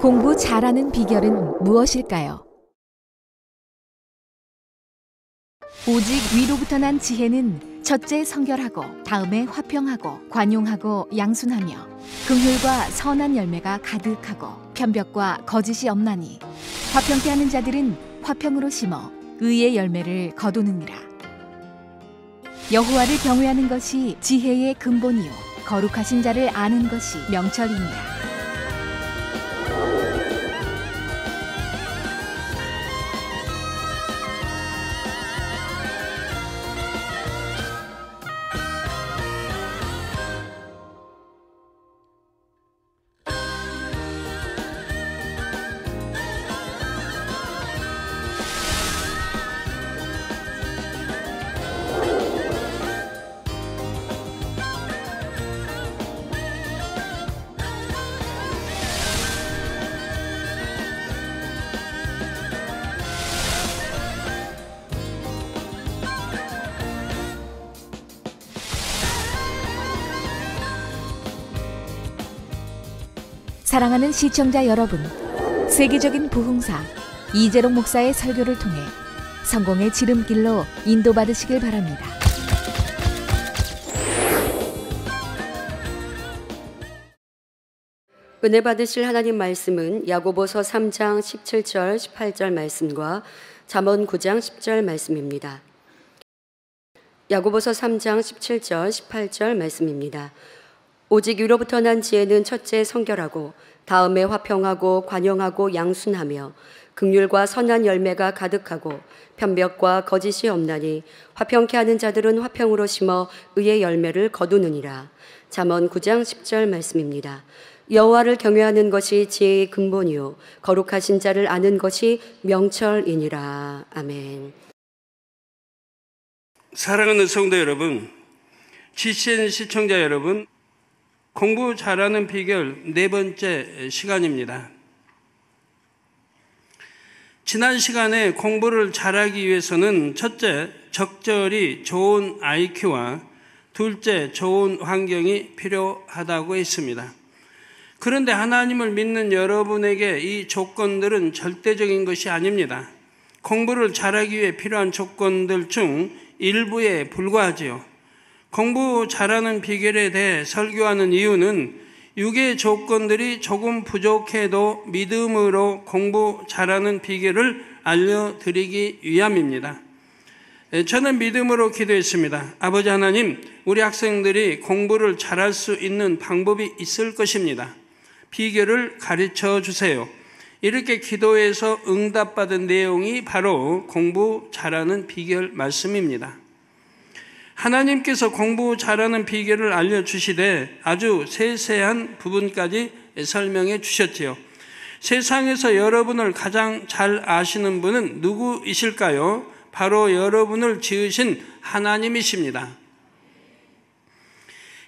공부 잘하는 비결은 무엇일까요? 오직 위로부터 난 지혜는 첫째 성결하고 다음에 화평하고 관용하고 양순하며 긍휼과 선한 열매가 가득하고 편벽과 거짓이 없나니 화평케 하는 자들은 화평으로 심어 의의 열매를 거두느니라. 여호와를 경외하는 것이 지혜의 근본이요 거룩하신 자를 아는 것이 명철이니라. 사랑하는 시청자 여러분, 세계적인 부흥사 이재롱 목사의 설교를 통해 성공의 지름길로 인도받으시길 바랍니다. 은혜 받으실 하나님 말씀은 야고보서 3장 17절 18절 말씀과 잠언 9장 10절 말씀입니다. 야고보서 3장 17절 18절 말씀입니다. 오직 위로부터 난 지혜는 첫째 성결하고 다음에 화평하고 관용하고 양순하며 긍휼과 선한 열매가 가득하고 편벽과 거짓이 없나니 화평케 하는 자들은 화평으로 심어 의의 열매를 거두느니라. 잠언 9장 10절 말씀입니다. 여호와를 경외하는 것이 지혜의 근본이요 거룩하신 자를 아는 것이 명철이니라. 아멘. 사랑하는 성도 여러분, GCN 시청자 여러분, 공부 잘하는 비결 네 번째 시간입니다. 지난 시간에 공부를 잘하기 위해서는 첫째, 적절히 좋은 IQ와 둘째, 좋은 환경이 필요하다고 했습니다. 그런데 하나님을 믿는 여러분에게 이 조건들은 절대적인 것이 아닙니다. 공부를 잘하기 위해 필요한 조건들 중 일부에 불과하지요. 공부 잘하는 비결에 대해 설교하는 이유는 육의 조건들이 조금 부족해도 믿음으로 공부 잘하는 비결을 알려드리기 위함입니다. 저는 믿음으로 기도했습니다. 아버지 하나님, 우리 학생들이 공부를 잘할 수 있는 방법이 있을 것입니다. 비결을 가르쳐 주세요. 이렇게 기도해서 응답받은 내용이 바로 공부 잘하는 비결 말씀입니다. 하나님께서 공부 잘하는 비결을 알려주시되 아주 세세한 부분까지 설명해 주셨지요. 세상에서 여러분을 가장 잘 아시는 분은 누구이실까요? 바로 여러분을 지으신 하나님이십니다.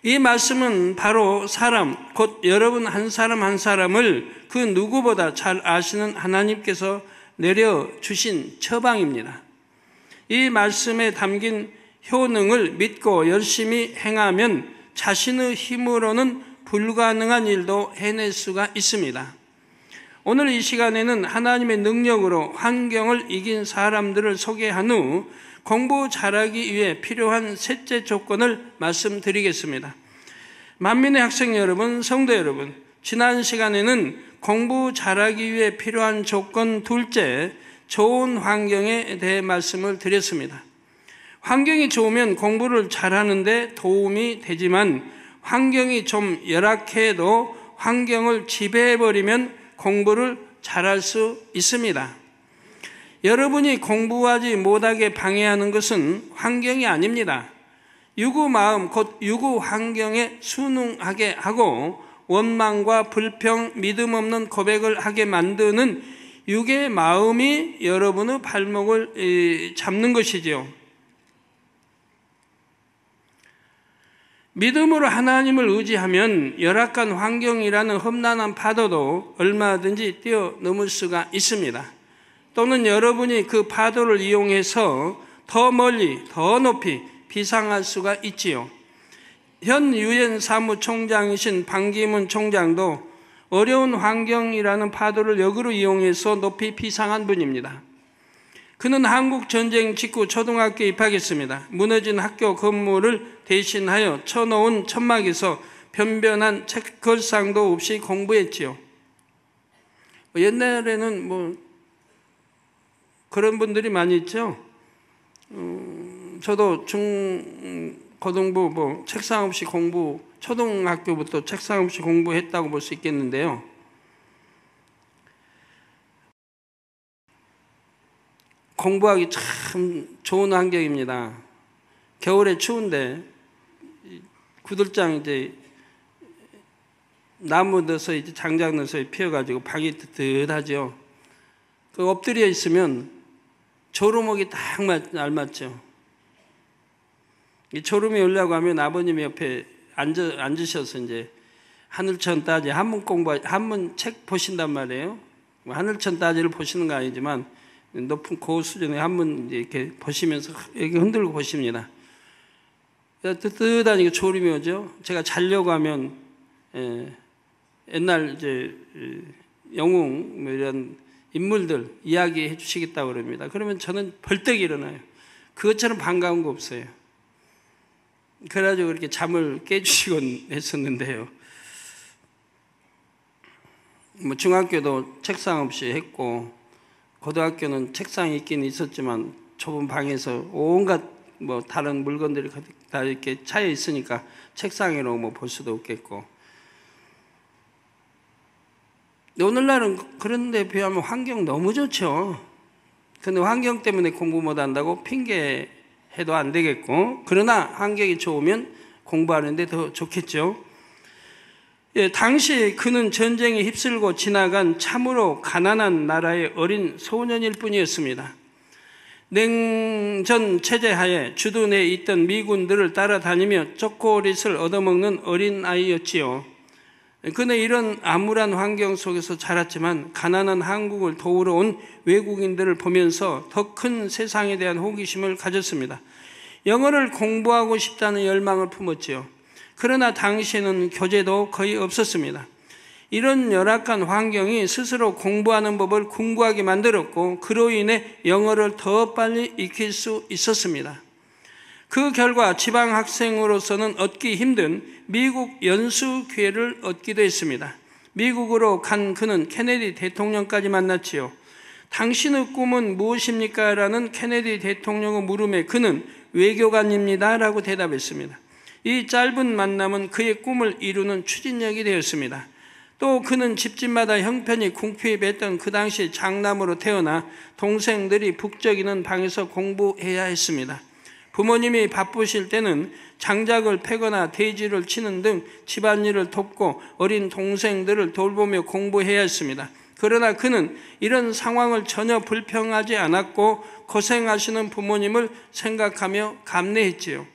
이 말씀은 바로 사람, 곧 여러분 한 사람 한 사람을 그 누구보다 잘 아시는 하나님께서 내려주신 처방입니다. 이 말씀에 담긴 효능을 믿고 열심히 행하면 자신의 힘으로는 불가능한 일도 해낼 수가 있습니다. 오늘 이 시간에는 하나님의 능력으로 환경을 이긴 사람들을 소개한 후 공부 잘하기 위해 필요한 셋째 조건을 말씀드리겠습니다. 만민의 학생 여러분, 성도 여러분, 지난 시간에는 공부 잘하기 위해 필요한 조건 둘째, 좋은 환경에 대해 말씀을 드렸습니다. 환경이 좋으면 공부를 잘하는데 도움이 되지만 환경이 좀 열악해도 환경을 지배해버리면 공부를 잘할 수 있습니다. 여러분이 공부하지 못하게 방해하는 것은 환경이 아닙니다. 유구 마음, 곧 유구 환경에 순응하게 하고 원망과 불평, 믿음 없는 고백을 하게 만드는 육의 마음이 여러분의 발목을 잡는 것이지요. 믿음으로 하나님을 의지하면 열악한 환경이라는 험난한 파도도 얼마든지 뛰어넘을 수가 있습니다. 또는 여러분이 그 파도를 이용해서 더 멀리, 더 높이 비상할 수가 있지요. 현 유엔 사무총장이신 반기문 총장도 어려운 환경이라는 파도를 역으로 이용해서 높이 비상한 분입니다. 그는 한국 전쟁 직후 초등학교에 입학했습니다. 무너진 학교 건물을 대신하여 쳐놓은 천막에서 변변한 책걸상도 없이 공부했지요. 옛날에는 그런 분들이 많이 있죠. 저도 고등부 책상 없이 초등학교부터 책상 없이 공부했다고 볼 수 있겠는데요. 공부하기 참 좋은 환경입니다. 겨울에 추운데 구들장 이제 나무 넣어서 이제 장작 넣어서 피워가지고 방이 뜨뜻하죠. 그 엎드려 있으면 졸음옥이 딱 알맞죠. 이 졸음이 오려고 하면 아버님 옆에 앉으셔서 이제 하늘천 따지 한문 책 보신단 말이에요. 하늘천 따지를 보시는 거 아니지만 높은 고수준의 한문 이렇게 보시면서 여기 흔들고 보십니다. 뜨뜻하니까 졸음이 오죠. 제가 자려고 하면 옛날 이제 영웅 이런 인물들 이야기해 주시겠다고 그럽니다. 그러면 저는 벌떡 일어나요. 그것처럼 반가운 거 없어요. 그래가지고 그렇게 잠을 깨주시곤 했었는데요. 중학교도 책상 없이 했고 고등학교는 책상이 있긴 있었지만 좁은 방에서 온갖 다른 물건들이 다 이렇게 차여 있으니까 책상 위로 볼 수도 없겠고. 오늘날은 그런 데 비하면 환경 너무 좋죠. 근데 환경 때문에 공부 못 한다고 핑계해도 안 되겠고, 그러나 환경이 좋으면 공부하는데 더 좋겠죠. 당시 그는 전쟁에 휩쓸고 지나간 참으로 가난한 나라의 어린 소년일 뿐이었습니다. 냉전 체제 하에 주둔해 있던 미군들을 따라다니며 초콜릿을 얻어먹는 어린 아이였지요. 그는 이런 암울한 환경 속에서 자랐지만 가난한 한국을 도우러 온 외국인들을 보면서 더 큰 세상에 대한 호기심을 가졌습니다. 영어를 공부하고 싶다는 열망을 품었지요. 그러나 당시에는 교재도 거의 없었습니다. 이런 열악한 환경이 스스로 공부하는 법을 궁구하게 만들었고 그로 인해 영어를 더 빨리 익힐 수 있었습니다. 그 결과 지방 학생으로서는 얻기 힘든 미국 연수 기회를 얻기도 했습니다. 미국으로 간 그는 케네디 대통령까지 만났지요. 당신의 꿈은 무엇입니까? 라는 케네디 대통령의 물음에 그는 외교관입니다 라고 대답했습니다. 이 짧은 만남은 그의 꿈을 이루는 추진력이 되었습니다. 또 그는 집집마다 형편이 궁핍했던 그 당시 장남으로 태어나 동생들이 북적이는 방에서 공부해야 했습니다. 부모님이 바쁘실 때는 장작을 패거나 대지를 치는 등 집안일을 돕고 어린 동생들을 돌보며 공부해야 했습니다. 그러나 그는 이런 상황을 전혀 불평하지 않았고 고생하시는 부모님을 생각하며 감내했지요.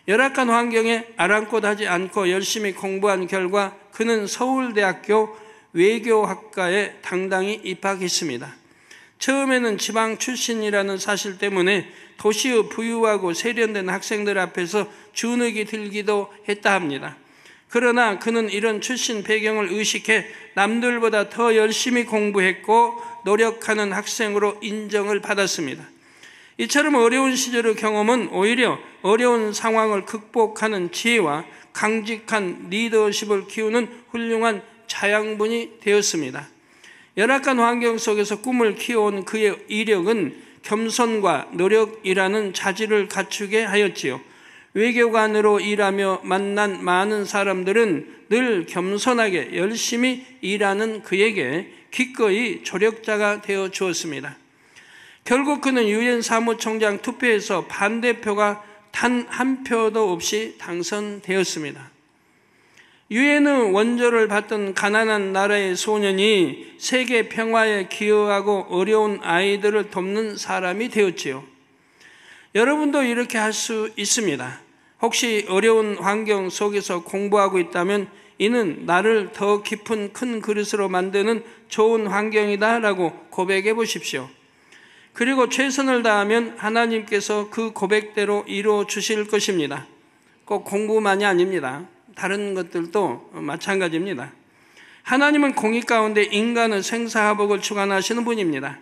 열악한 환경에 아랑곳하지 않고 열심히 공부한 결과 그는 서울대학교 외교학과에 당당히 입학했습니다. 처음에는 지방 출신이라는 사실 때문에 도시의 부유하고 세련된 학생들 앞에서 주눅이 들기도 했다 합니다. 그러나 그는 이런 출신 배경을 의식해 남들보다 더 열심히 공부했고 노력하는 학생으로 인정을 받았습니다. 이처럼 어려운 시절의 경험은 오히려 어려운 상황을 극복하는 지혜와 강직한 리더십을 키우는 훌륭한 자양분이 되었습니다. 열악한 환경 속에서 꿈을 키워온 그의 이력은 겸손과 노력이라는 자질을 갖추게 하였지요. 외교관으로 일하며 만난 많은 사람들은 늘 겸손하게 열심히 일하는 그에게 기꺼이 조력자가 되어 주었습니다. 결국 그는 유엔 사무총장 투표에서 반대표가 단 한 표도 없이 당선되었습니다. 유엔의 원조를 받던 가난한 나라의 소년이 세계 평화에 기여하고 어려운 아이들을 돕는 사람이 되었지요. 여러분도 이렇게 할 수 있습니다. 혹시 어려운 환경 속에서 공부하고 있다면 이는 나를 더 깊은 큰 그릇으로 만드는 좋은 환경이다라고 고백해 보십시오. 그리고 최선을 다하면 하나님께서 그 고백대로 이루어 주실 것입니다. 꼭 공부만이 아닙니다. 다른 것들도 마찬가지입니다. 하나님은 공의 가운데 인간의 생사화복을 주관하시는 분입니다.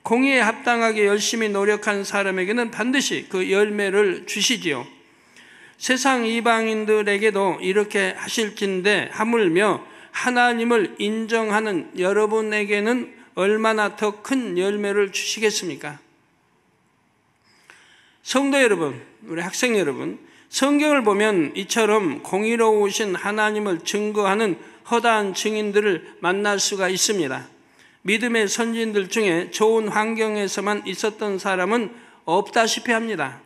공의에 합당하게 열심히 노력한 사람에게는 반드시 그 열매를 주시지요. 세상 이방인들에게도 이렇게 하실진데 하물며 하나님을 인정하는 여러분에게는 얼마나 더 큰 열매를 주시겠습니까? 성도 여러분, 우리 학생 여러분, 성경을 보면 이처럼 공의로우신 하나님을 증거하는 허다한 증인들을 만날 수가 있습니다. 믿음의 선진들 중에 좋은 환경에서만 있었던 사람은 없다시피 합니다.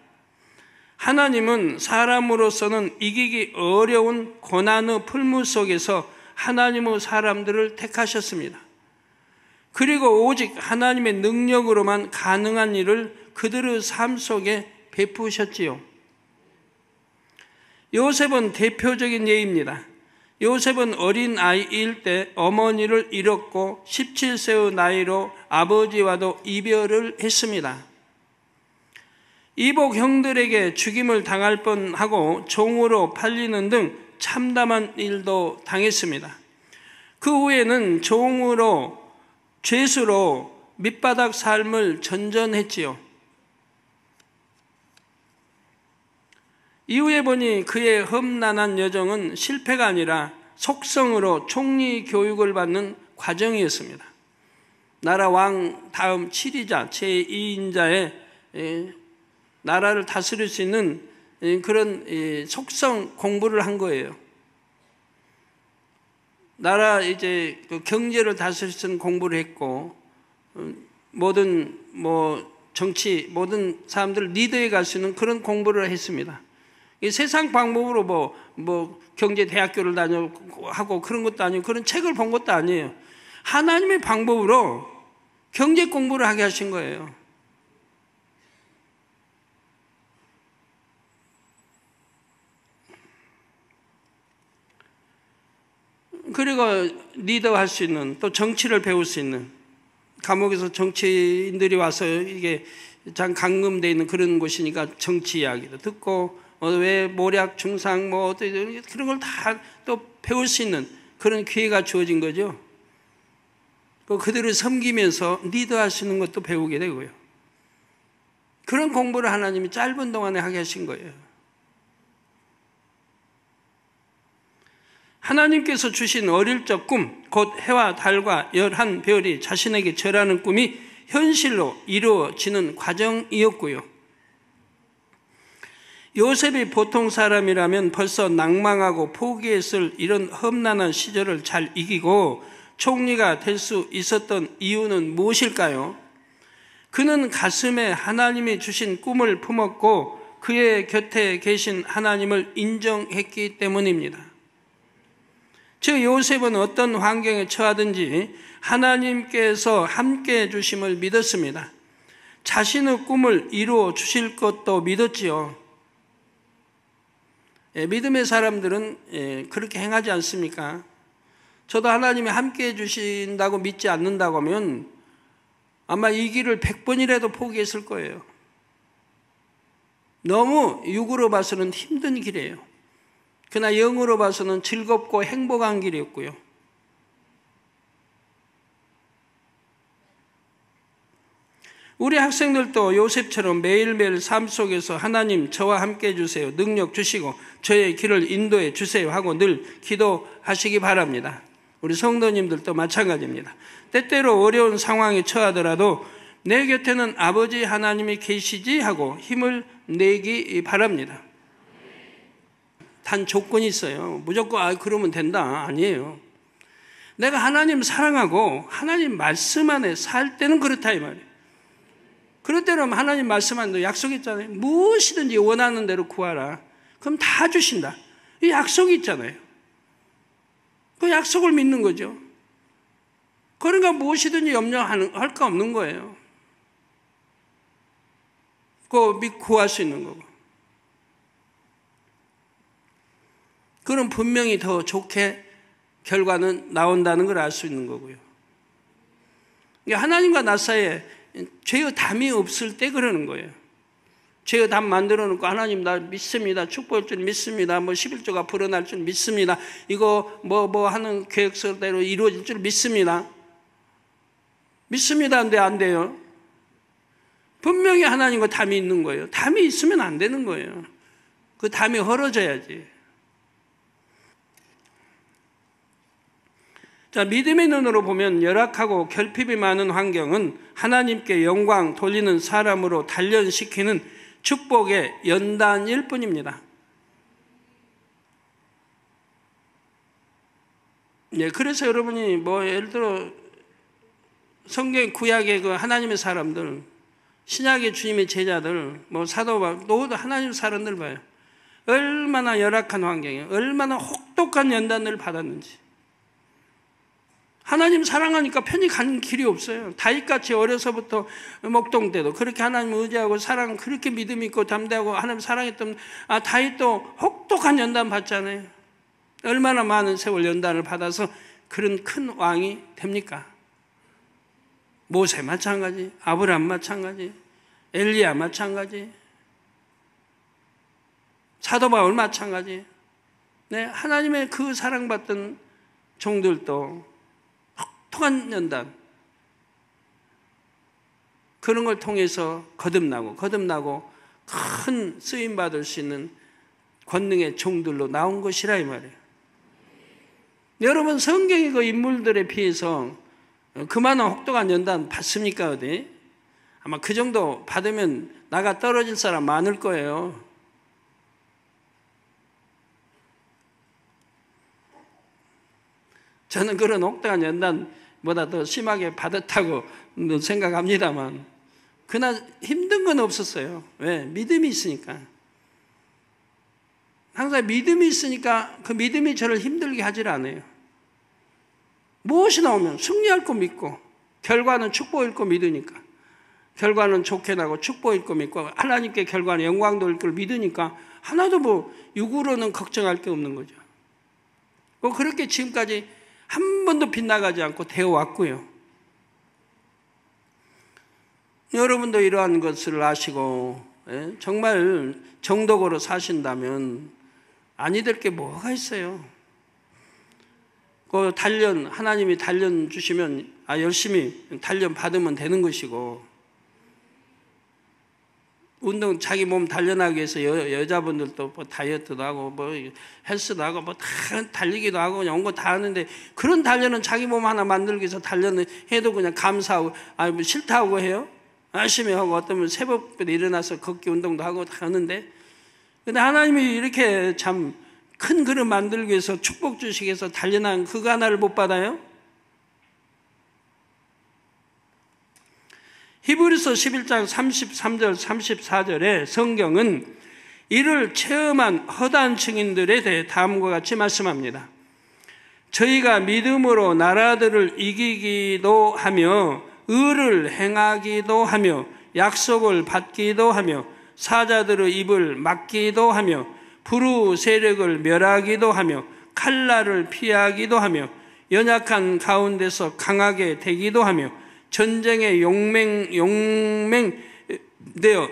하나님은 사람으로서는 이기기 어려운 고난의 풀무 속에서 하나님의 사람들을 택하셨습니다. 그리고 오직 하나님의 능력으로만 가능한 일을 그들의 삶 속에 베푸셨지요. 요셉은 대표적인 예입니다. 요셉은 어린 아이일 때 어머니를 잃었고 17세의 나이로 아버지와도 이별을 했습니다. 이복 형들에게 죽임을 당할 뻔하고 종으로 팔리는 등 참담한 일도 당했습니다. 그 후에는 종으로 죄수로 밑바닥 삶을 전전했지요. 이후에 보니 그의 험난한 여정은 실패가 아니라 속성으로 총리 교육을 받는 과정이었습니다. 나라 왕 다음 7위자, 제2인자의 나라를 다스릴 수 있는 그런 속성 공부를 한 거예요. 나라 이제 그 경제를 다스릴 수 있는 공부를 했고, 모든 정치, 모든 사람들 리더에 갈 수 있는 그런 공부를 했습니다. 이 세상 방법으로 경제 대학교를 하고 그런 것도 아니고 그런 책을 본 것도 아니에요. 하나님의 방법으로 경제 공부를 하게 하신 거예요. 그리고 리더할 수 있는, 또 정치를 배울 수 있는, 감옥에서 정치인들이 와서 이게 장 감금되어 있는 그런 곳이니까 정치 이야기도 듣고, 왜 모략, 중상, 그런 걸 다 또 배울 수 있는 그런 기회가 주어진 거죠. 그들을 섬기면서 리더할 수 있는 것도 배우게 되고요. 그런 공부를 하나님이 짧은 동안에 하게 하신 거예요. 하나님께서 주신 어릴 적 꿈, 곧 해와 달과 11별이 자신에게 절하는 꿈이 현실로 이루어지는 과정이었고요. 요셉이 보통 사람이라면 벌써 낭망하고 포기했을 이런 험난한 시절을 잘 이기고 총리가 될 수 있었던 이유는 무엇일까요? 그는 가슴에 하나님이 주신 꿈을 품었고 그의 곁에 계신 하나님을 인정했기 때문입니다. 즉 요셉은 어떤 환경에 처하든지 하나님께서 함께 해주심을 믿었습니다. 자신의 꿈을 이루어 주실 것도 믿었지요. 믿음의 사람들은 그렇게 행하지 않습니까? 저도 하나님이 함께 해주신다고 믿지 않는다고 하면 아마 이 길을 100번이라도 포기했을 거예요. 너무 육으로 봐서는 힘든 길이에요. 그러나 영으로 봐서는 즐겁고 행복한 길이었고요. 우리 학생들도 요셉처럼 매일매일 삶 속에서 하나님 저와 함께 해주세요, 능력 주시고 저의 길을 인도해 주세요 하고 늘 기도하시기 바랍니다. 우리 성도님들도 마찬가지입니다. 때때로 어려운 상황에 처하더라도 내 곁에는 아버지 하나님이 계시지 하고 힘을 내기 바랍니다. 단 조건이 있어요. 무조건 그러면 된다, 아니에요. 내가 하나님 사랑하고 하나님 말씀 안에 살 때는 그렇다 이 말이에요. 그럴 때는 하나님 말씀 안에 약속했잖아요. 무엇이든지 원하는 대로 구하라. 그럼 다 주신다. 이 약속이 있잖아요. 그 약속을 믿는 거죠. 그러니까 무엇이든지 염려할 거 없는 거예요. 그거 구할 수 있는 거고. 그럼 분명히 더 좋게 결과는 나온다는 걸 알 수 있는 거고요. 하나님과 나 사이에 죄의 담이 없을 때 그러는 거예요. 죄의 답 만들어 놓고 하나님 나 믿습니다. 축복할 줄 믿습니다. 뭐 11조가 불어날 줄 믿습니다. 이거 뭐 하는 계획서대로 이루어질 줄 믿습니다. 믿습니다. 근데 안 돼요. 분명히 하나님과 담이 있는 거예요. 담이 있으면 안 되는 거예요. 그 담이 헐어져야지. 자, 믿음의 눈으로 보면 열악하고 결핍이 많은 환경은 하나님께 영광 돌리는 사람으로 단련시키는 축복의 연단일 뿐입니다. 네, 그래서 여러분이 뭐 예를 들어 성경 구약의 그 하나님의 사람들, 신약의 주님의 제자들, 뭐 사도 바울, 모두 하나님 사람들 봐요. 얼마나 열악한 환경에 얼마나 혹독한 연단을 받았는지. 하나님 사랑하니까 편히 가는 길이 없어요. 다윗같이 어려서부터 목동 때도 그렇게 하나님 의지하고 사랑, 그렇게 믿음 있고 담대하고 하나님 사랑했던 다윗도 혹독한 연단 받잖아요. 얼마나 많은 세월 연단을 받아서 그런 큰 왕이 됩니까? 모세 마찬가지, 아브라함 마찬가지, 엘리야 마찬가지, 사도 바울 마찬가지. 네, 하나님의 그 사랑받던 종들도 혹독한 연단, 그런 걸 통해서 거듭나고 큰 쓰임 받을 수 있는 권능의 종들로 나온 것이라 이 말이에요. 여러분 성경의 그 인물들에 비해서 그만한 혹독한 연단 받습니까? 어디? 아마 그 정도 받으면 나가 떨어질 사람 많을 거예요. 저는 그런 혹독한 연단보다 더 심하게 받았다고 생각합니다만 그날 힘든 건 없었어요. 왜? 믿음이 있으니까. 항상 믿음이 있으니까 그 믿음이 저를 힘들게 하질 않아요. 무엇이 나오면 승리할 거 믿고 결과는 축복일 거 믿으니까, 결과는 좋게 나고 축복일 거 믿고 하나님께 결과는 영광 돌릴 걸 믿으니까 하나도 뭐 육으로는 걱정할 게 없는 거죠. 그렇게 지금까지 한 번도 빗나가지 않고 되어 왔고요. 여러분도 이러한 것을 아시고 정말 정덕으로 사신다면 아니 될 게 뭐가 있어요. 그 단련, 하나님이 단련 주시면 열심히 단련 받으면 되는 것이고, 운동 자기 몸 단련하기 위해서 여자분들도 뭐 다이어트도 하고 뭐 헬스도 하고 뭐 다 달리기도 하고 그냥 온 거 다 하는데, 그런 단련은 자기 몸 하나 만들기 위해서 단련을 해도 그냥 감사하고 뭐 싫다고 해요. 열심히 하고 어떤 분은 새벽부터 일어나서 걷기 운동도 하고 다 하는데, 근데 하나님이 이렇게 참 큰 그릇 만들기 위해서 축복 주시기 위해서 단련한 그거 하나를 못 받아요? 히브리서 11장 33절 34절에 성경은 이를 체험한 허다한 증인들에 대해 다음과 같이 말씀합니다. 저희가 믿음으로 나라들을 이기기도 하며 의를 행하기도 하며 약속을 받기도 하며 사자들의 입을 막기도 하며 불우 세력을 멸하기도 하며 칼날을 피하기도 하며 연약한 가운데서 강하게 되기도 하며 전쟁에 용맹되어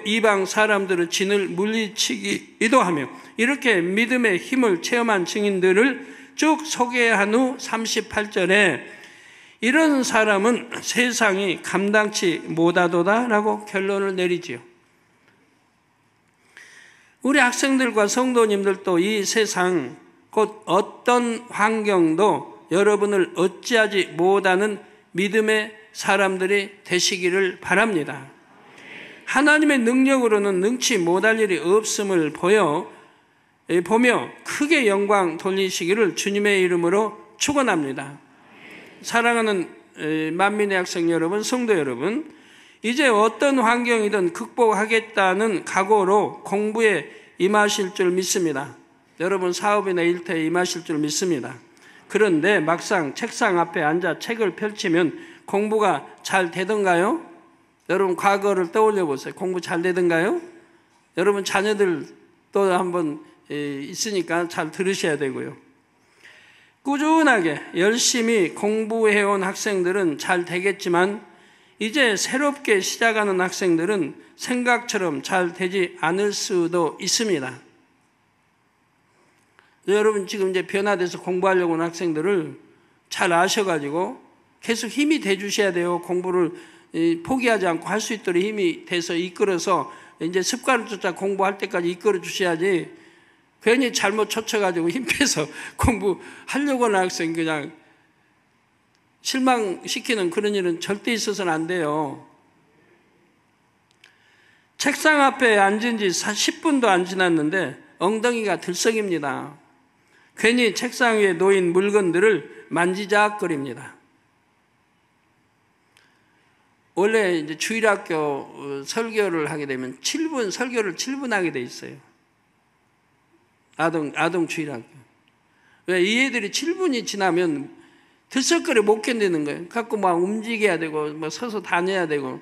이방 사람들의 진을 물리치기도 하며, 이렇게 믿음의 힘을 체험한 증인들을 쭉 소개한 후 38절에 이런 사람은 세상이 감당치 못하도다라고 결론을 내리지요. 우리 학생들과 성도님들도 이 세상 곧 어떤 환경도 여러분을 어찌하지 못하는 믿음의 사람들이 되시기를 바랍니다. 하나님의 능력으로는 능치 못할 일이 없음을 보며 크게 영광 돌리시기를 주님의 이름으로 축원합니다. 사랑하는 만민의 학생 여러분, 성도 여러분, 이제 어떤 환경이든 극복하겠다는 각오로 공부에 임하실 줄 믿습니다. 여러분 사업이나 일터에 임하실 줄 믿습니다. 그런데 막상 책상 앞에 앉아 책을 펼치면 공부가 잘 되던가요? 여러분 과거를 떠올려 보세요. 공부 잘 되던가요? 여러분 자녀들 또 한번 있으니까 잘 들으셔야 되고요. 꾸준하게 열심히 공부해온 학생들은 잘 되겠지만 이제 새롭게 시작하는 학생들은 생각처럼 잘 되지 않을 수도 있습니다. 여러분 지금 이제 변화돼서 공부하려고 하는 학생들을 잘 아셔가지고 계속 힘이 돼 주셔야 돼요. 공부를 포기하지 않고 할 수 있도록 힘이 돼서 이끌어서 이제 습관을 쫓아 공부할 때까지 이끌어 주셔야지, 괜히 잘못 쫓아가지고 힘 빼서 공부하려고 하는 학생 그냥 실망시키는 그런 일은 절대 있어서는 안 돼요. 책상 앞에 앉은 지 10분도 안 지났는데 엉덩이가 들썩입니다. 괜히 책상 위에 놓인 물건들을 만지작거립니다. 원래 이제 주일학교 설교를 하게 되면 설교를 7분 하게 돼 있어요. 아동 주일학교. 왜? 이 애들이 7분이 지나면 들썩거려 못 견디는 거예요. 갖고 막 움직여야 되고, 뭐 서서 다녀야 되고.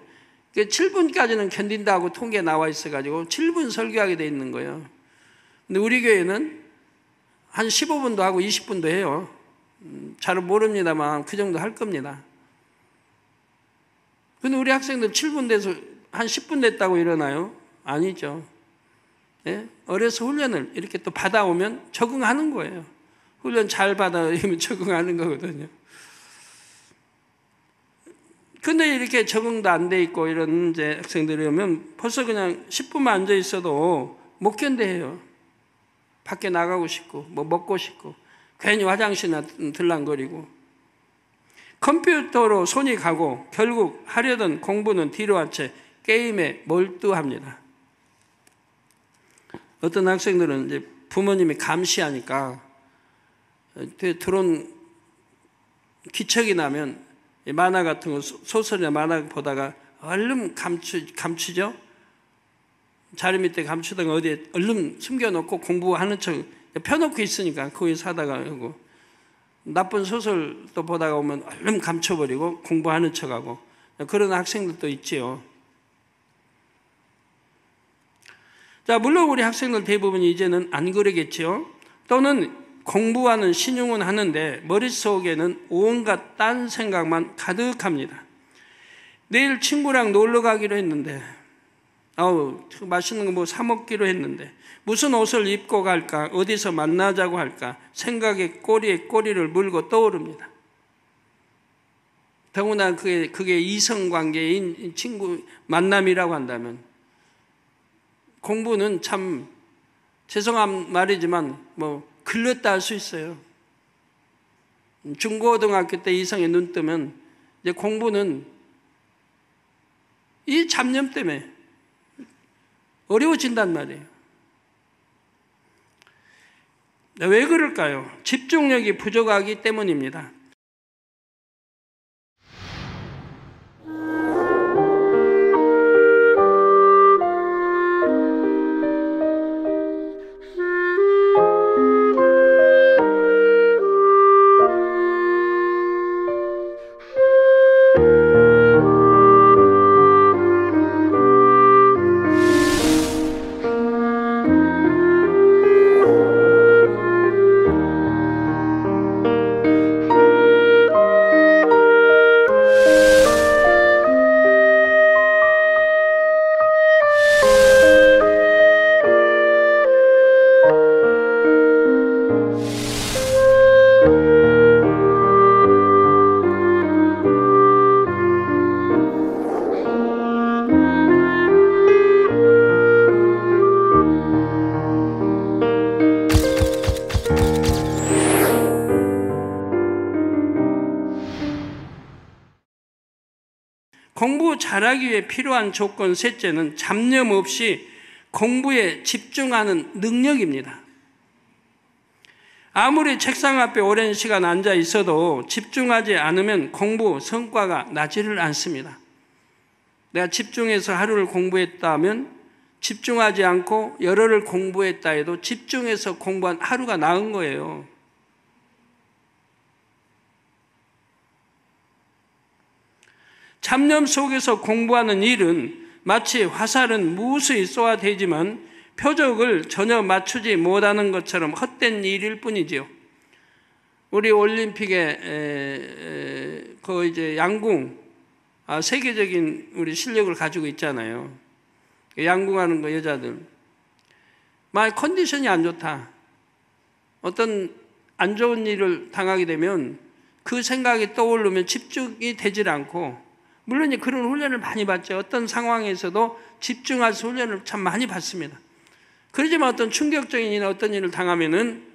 7분까지는 견딘다고 통계에 나와 있어가지고 7분 설교하게 돼 있는 거예요. 근데 우리 교회는 한 15분도 하고 20분도 해요. 잘은 모릅니다만 그 정도 할 겁니다. 근데 우리 학생들 7분 돼서 한 10분 됐다고 일어나요? 아니죠. 예? 어려서 훈련을 이렇게 또 받아오면 적응하는 거예요. 훈련 잘 받아오면 적응하는 거거든요. 근데 이렇게 적응도 안 돼 있고 이런 이제 학생들이 오면 벌써 그냥 10분만 앉아 있어도 못 견뎌해요. 밖에 나가고 싶고, 뭐 먹고 싶고, 괜히 화장실이나 들랑거리고. 컴퓨터로 손이 가고 결국 하려던 공부는 뒤로 한 채 게임에 몰두합니다. 어떤 학생들은 이제 부모님이 감시하니까 들어온 기척이 나면 만화 같은 거, 소설이나 만화 보다가 얼른 감추죠? 자리 밑에 감추다가 어디에 얼른 숨겨놓고 공부하는 척 펴놓고 있으니까 거기서 하다가 하고, 나쁜 소설도 보다가 오면 얼른 감춰버리고 공부하는 척하고 그런 학생들도 있지요. 자, 물론 우리 학생들 대부분이 이제는 안 그러겠지요. 또는 공부하는 신용은 하는데 머릿속에는 온갖 딴 생각만 가득합니다. 내일 친구랑 놀러 가기로 했는데, 맛있는 거 뭐 사 먹기로 했는데, 무슨 옷을 입고 갈까, 어디서 만나자고 할까, 생각에 꼬리에 꼬리를 물고 떠오릅니다. 더구나 그게 이성관계인 친구 만남이라고 한다면, 공부는 참 죄송한 말이지만 뭐 글렀다 할 수 있어요. 중고등학교 때 이성에 눈 뜨면 이제 공부는 이 잡념 때문에 어려워진단 말이에요. 왜 그럴까요? 집중력이 부족하기 때문입니다. 공부 잘하기 위해 필요한 조건 셋째는 잡념 없이 공부에 집중하는 능력입니다. 아무리 책상 앞에 오랜 시간 앉아 있어도 집중하지 않으면 공부 성과가 나지를 않습니다. 내가 집중해서 하루를 공부했다면 집중하지 않고 열흘을 공부했다 해도 집중해서 공부한 하루가 나은 거예요. 잡념 속에서 공부하는 일은 마치 화살은 무수히 쏘아대지만 표적을 전혀 맞추지 못하는 것처럼 헛된 일일 뿐이지요. 우리 올림픽에 그 이제 양궁 세계적인 우리 실력을 가지고 있잖아요. 양궁하는 거 여자들. 만약 컨디션이 안 좋다. 어떤 안 좋은 일을 당하게 되면 그 생각이 떠오르면 집중이 되질 않고, 물론 그런 훈련을 많이 받죠. 어떤 상황에서도 집중할 수 훈련을 참 많이 받습니다. 그러지만 어떤 충격적인 일이나 어떤 일을 당하면은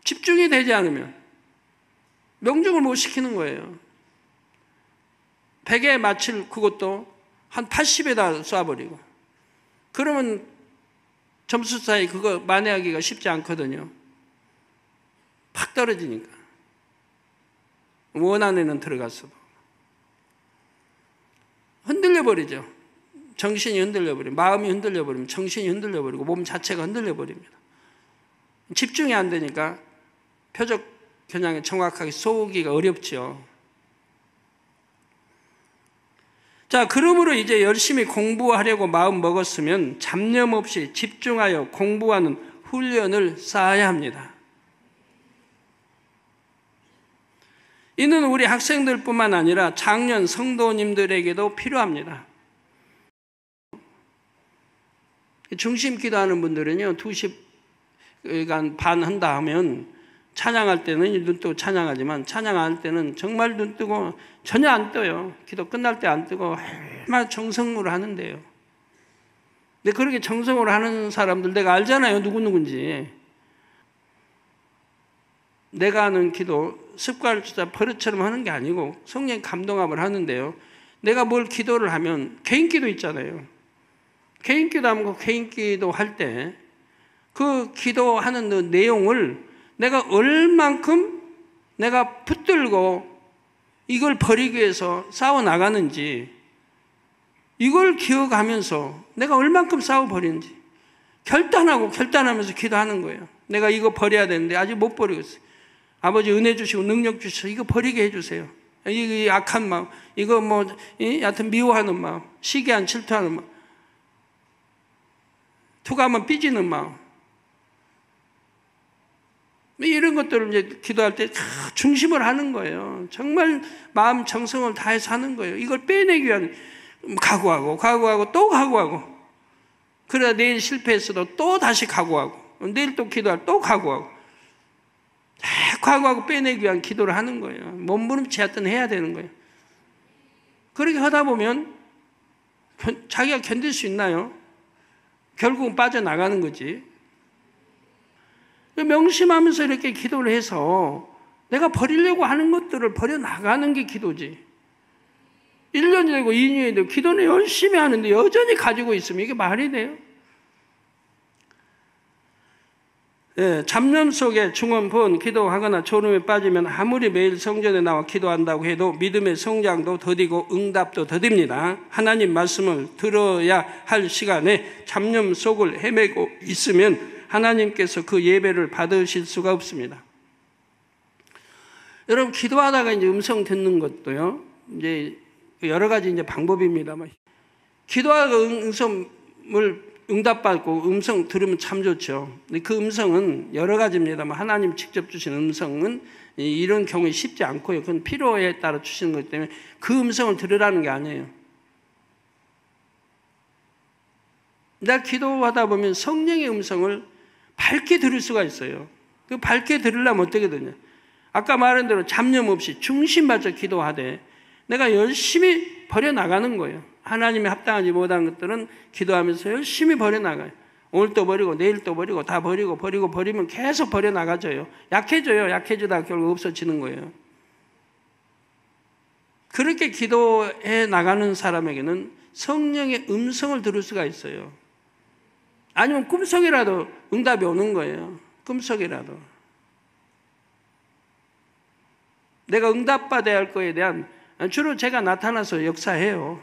집중이 되지 않으면 명중을 못 시키는 거예요. 100에 맞출 그것도 한 80에다 쏴버리고. 그러면 점수 차이 그거 만회하기가 쉽지 않거든요. 팍 떨어지니까. 원 안에는 들어갔어도. 흔들려버리죠. 정신이 흔들려버리고, 마음이 흔들려버리면 정신이 흔들려버리고, 몸 자체가 흔들려버립니다. 집중이 안 되니까 표적 겨냥에 정확하게 쏘기가 어렵죠. 자, 그러므로 이제 열심히 공부하려고 마음 먹었으면 잡념 없이 집중하여 공부하는 훈련을 쌓아야 합니다. 이는 우리 학생들뿐만 아니라 장년 성도님들에게도 필요합니다. 중심 기도하는 분들은요, 2시간 반 한다 하면 찬양할 때는 눈 뜨고 찬양하지만 찬양 안 할 때는 정말 눈 뜨고 전혀 안 떠요. 기도 끝날 때 안 뜨고 얼마나 정성으로 하는데요. 근데 그렇게 정성으로 하는 사람들 내가 알잖아요. 누구누군지. 내가 하는 기도 습관을 진짜 버릇처럼 하는 게 아니고 성령 감동함을 하는데요. 내가 뭘 기도를 하면 개인 기도 있잖아요. 개인 기도 하면 그 개인 기도 할 때 그 기도하는 그 내용을 내가 얼만큼 내가 붙들고 이걸 버리기 위해서 싸워나가는지, 이걸 기억하면서 내가 얼만큼 싸워버리는지 결단하면서 기도하는 거예요. 내가 이거 버려야 되는데 아직 못 버리고 있어요. 아버지 은혜 주시고 능력 주시고 이거 버리게 해주세요. 이 악한 마음, 이거 여하튼 미워하는 마음, 시기한 질투하는 마음, 투가하면 삐지는 마음, 이런 것들을 이제 기도할 때 중심을 하는 거예요. 정말 마음 정성을 다해서 하는 거예요. 이걸 빼내기 위한 각오하고 또 각오하고, 그러다 내일 실패했어도 또 다시 각오하고, 내일 또 기도할 또 각오하고, 각오하고 빼내기 위한 기도를 하는 거예요. 몸부림치하여튼 해야 되는 거예요. 그렇게 하다 보면 자기가 견딜 수 있나요? 결국은 빠져나가는 거지. 명심하면서 이렇게 기도를 해서 내가 버리려고 하는 것들을 버려나가는 게 기도지. 1년이 되고 2년이 되고 기도는 열심히 하는데 여전히 가지고 있으면 이게 말이 돼요? 예, 잡념 속에 중원본 기도하거나 졸음에 빠지면 아무리 매일 성전에 나와 기도한다고 해도 믿음의 성장도 더디고 응답도 더딥니다. 하나님 말씀을 들어야 할 시간에 잡념 속을 헤매고 있으면 하나님께서 그 예배를 받으실 수가 없습니다. 여러분, 기도하다가 이제 음성 듣는 것도요, 이제 여러 가지 이제 방법입니다만, 기도하다가 음성을 응답받고 음성 들으면 참 좋죠. 근데 그 음성은 여러 가지입니다만, 하나님 직접 주신 음성은 이런 경우에 쉽지 않고요. 그건 필요에 따라 주시는 거기 때문에 그 음성을 들으라는 게 아니에요. 내가 기도하다 보면 성령의 음성을 밝게 들을 수가 있어요. 그 밝게 들으려면 어떻게 되냐? 아까 말한 대로 잡념 없이 중심 맞춰 기도하되 내가 열심히 버려나가는 거예요. 하나님이 합당하지 못한 것들은 기도하면서 열심히 버려나가요. 오늘 또 버리고 내일 또 버리고 다 버리면 계속 버려나가져요. 약해져요. 약해지다가 결국 없어지는 거예요. 그렇게 기도해 나가는 사람에게는 성령의 음성을 들을 수가 있어요. 아니면 꿈속이라도 응답이 오는 거예요. 꿈속이라도. 내가 응답받아야 할 거에 대한, 주로 제가 나타나서 역사해요.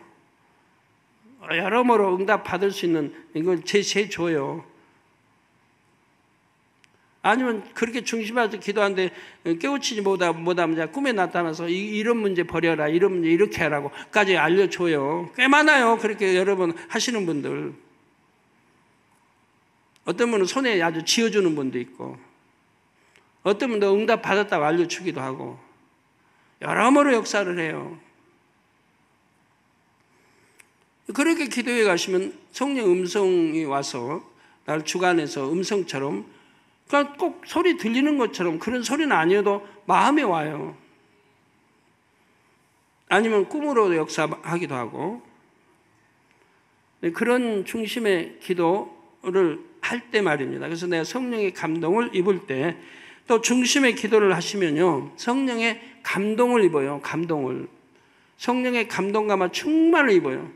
여러모로 응답받을 수 있는 이걸 제줘요. 아니면 그렇게 중심해서 기도하는데 깨우치지 못하면 꿈에 나타나서 이런 문제 버려라, 이런 문제 이렇게 하라고까지 알려줘요. 꽤 많아요. 그렇게 여러분 하시는 분들. 어떤 분은 손에 아주 쥐어주는 분도 있고, 어떤 분도 응답 받았다고 알려주기도 하고, 여러모로 역사를 해요. 그렇게 기도해 가시면 성령 음성이 와서 나를 주관해서 음성처럼, 그러니까 꼭 소리 들리는 것처럼 그런 소리는 아니어도 마음에 와요. 아니면 꿈으로 역사하기도 하고. 그런 중심의 기도를 할 때 말입니다. 그래서 내가 성령의 감동을 입을 때, 또 중심의 기도를 하시면요, 성령의 감동을 입어요. 감동을. 성령의 감동감과 충만을 입어요.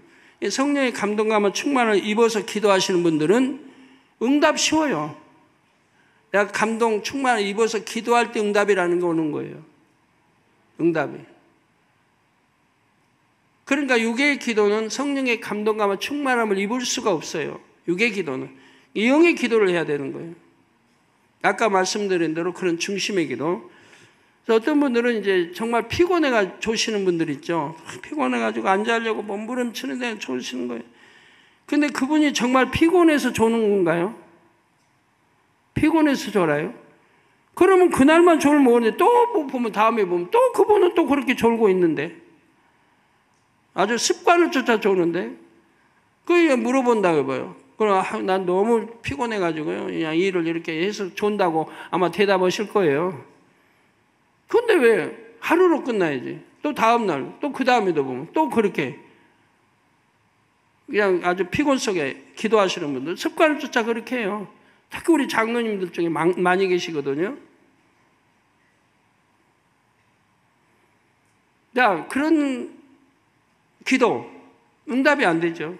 성령의 감동감과 충만을 입어서 기도하시는 분들은 응답 쉬워요. 내가 감동 충만을 입어서 기도할 때 응답이라는 게 오는 거예요. 응답이. 그러니까 육의 기도는 성령의 감동감과 충만함을 입을 수가 없어요. 육의 기도는. 영의 기도를 해야 되는 거예요. 아까 말씀드린 대로 그런 중심의 기도. 어떤 분들은 이제 정말 피곤해가 조시는 분들 있죠. 피곤해가지고 앉으려고 몸부림치는데 조시는 거예요. 근데 그분이 정말 피곤해서 조는 건가요? 피곤해서 졸아요? 그러면 그날만 졸을 모르는데 또 보면 다음에 보면 또 그분은 또 그렇게 졸고 있는데, 아주 습관을 쫓아 조는데, 그게 물어본다고 봐요. 그럼 난 너무 피곤해가지고요, 그냥 일을 이렇게 해서 존다고 아마 대답하실 거예요. 근데 왜 하루로 끝나야지? 또 다음날, 또 그 다음에도 보면 또 그렇게 그냥 아주 피곤 속에 기도하시는 분들 습관을 쫓아 그렇게 해요. 특히 우리 장로님들 중에 많이 계시거든요. 자, 그런 기도 응답이 안 되죠.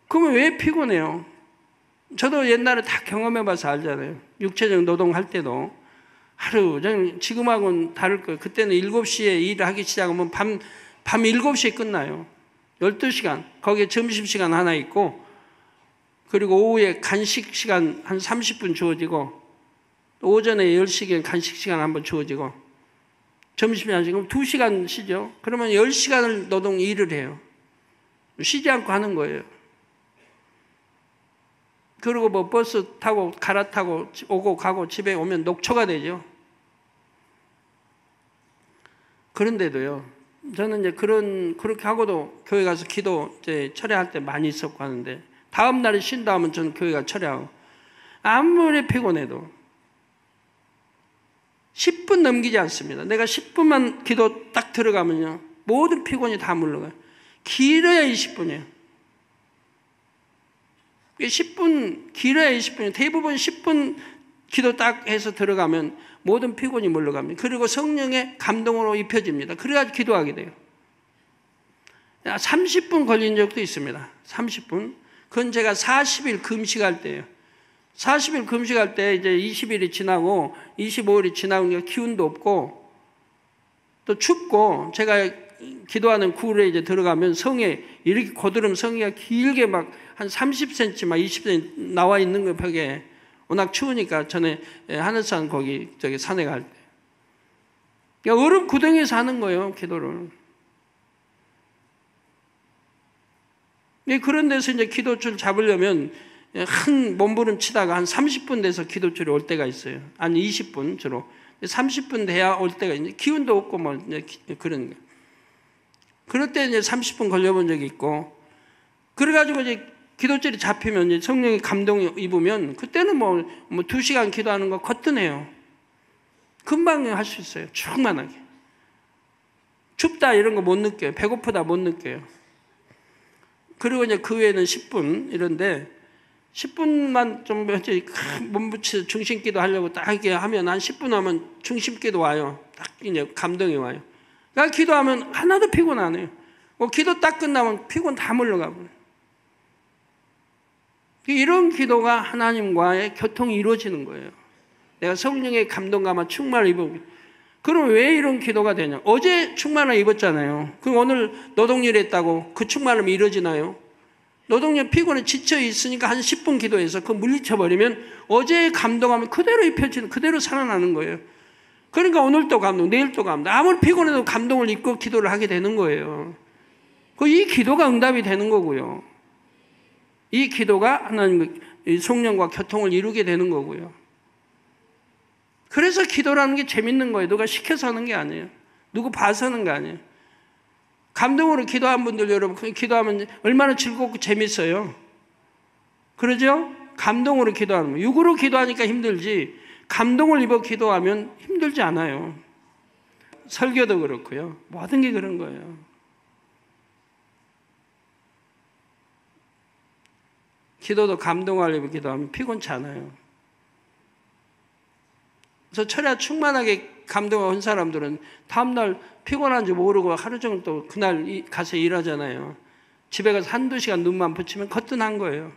그러면 왜 피곤해요? 저도 옛날에 다 경험해봐서 알잖아요. 육체적 노동할 때도 하루, 지금하고는 다를 거예요. 그때는 7시에 일을 하기 시작하면 밤 7시에 끝나요. 12시간. 거기에 점심시간 하나 있고, 그리고 오후에 간식 시간 한 30분 주어지고, 오전에 10시에 간식 시간 한번 주어지고, 점심시간 지금 2시간 쉬죠. 그러면 10시간을 노동 일을 해요. 쉬지 않고 하는 거예요. 그리고 뭐 버스 타고 갈아타고 오고 가고 집에 오면 녹초가 되죠. 그런데도요, 저는 이제 그렇게 하고도 교회 가서 기도 이제 철회할 때 많이 있었고 하는데, 다음 날에 쉰다 하면 저는 교회가 철회하고, 아무리 피곤해도 10분 넘기지 않습니다. 내가 10분만 기도 딱 들어가면요, 모든 피곤이 다 물러가요. 길어야 20분이에요. 10분, 길어야 20분이에요. 대부분 10분 기도 딱 해서 들어가면 모든 피곤이 물러갑니다. 그리고 성령의 감동으로 입혀집니다. 그래가지고 기도하게 돼요. 30분 걸린 적도 있습니다. 30분. 그건 제가 40일 금식할 때예요. 40일 금식할 때 이제 20일이 지나고 25일이 지나고 기운도 없고 또 춥고, 제가 기도하는 굴에 이제 들어가면 성에 이렇게 고드름 성이가 길게 막 한 30cm, 막 20cm 나와 있는 거 벽에. 워낙 추우니까 전에 하늘산 거기 저기 산에 갈 때. 그러니까 얼음 구덩이에서 하는 거예요, 기도를. 그런 데서 이제 기도줄 잡으려면 한 몸부림 치다가 한 30분 돼서 기도줄이 올 때가 있어요. 한 20분 주로. 30분 돼야 올 때가 있는데, 기운도 없고 뭐 그런 거. 그럴 때 이제 30분 걸려본 적이 있고, 그래가지고 이제 기도줄이 잡히면 이제 성령의 감동을 입으면, 그때는 뭐 2시간 기도하는 거 거뜬해요. 금방 할 수 있어요. 충만하게. 춥다 이런 거 못 느껴요. 배고프다 못 느껴요. 그리고 이제 그 외에는 10분 이런데, 10분만 좀 몸붙여 중심기도 하려고 딱 이렇게 하면 한 10분 하면 중심기도 와요. 딱 이제 감동이 와요. 그러니까 기도하면 하나도 피곤 안 해요. 기도 딱 끝나면 피곤 다 물러가 버려요. 이런 기도가 하나님과의 교통이 이루어지는 거예요. 내가 성령의 감동감과 충만을 입고. 그럼 왜 이런 기도가 되냐? 어제 충만을 입었잖아요. 그럼 오늘 노동일 했다고 그 충만함이 이루어지나요? 노동력 피곤해 지쳐 있으니까 한 10분 기도해서 그거 물리쳐버리면 어제의 감동감이 그대로 입혀지는, 그대로 살아나는 거예요. 그러니까 오늘 또 감동, 내일 또 감동. 아무리 피곤해도 감동을 입고 기도를 하게 되는 거예요. 이 기도가 응답이 되는 거고요. 이 기도가 하나님의 성령과 교통을 이루게 되는 거고요. 그래서 기도라는 게 재밌는 거예요. 누가 시켜서 하는 게 아니에요. 누구 봐서는 거 아니에요. 감동으로 기도한 분들 여러분, 기도하면 얼마나 즐겁고 재밌어요. 그러죠? 감동으로 기도하는 거. 육으로 기도하니까 힘들지 감동을 입어 기도하면 힘들지 않아요. 설교도 그렇고요. 모든 게 그런 거예요. 기도도 감동을 입어 기도하면 피곤치 않아요. 그래서 철야 충만하게 감동한 사람들은 다음날 피곤한지 모르고 하루 종일 또 그날 가서 일하잖아요. 집에 가서 한두 시간 눈만 붙이면 거뜬한 거예요.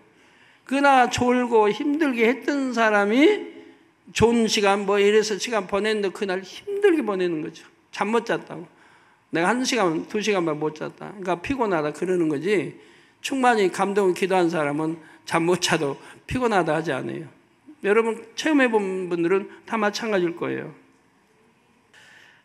그러나 졸고 힘들게 했던 사람이 좋은 시간 뭐 이래서 시간 보냈는데 그날 힘들게 보내는 거죠. 잠 못 잤다고. 내가 1시간, 2시간만 못 잤다. 그러니까 피곤하다 그러는 거지. 충만히 감동을 기도한 사람은 잠 못 자도 피곤하다 하지 않아요. 여러분 체험해 본 분들은 다 마찬가지일 거예요.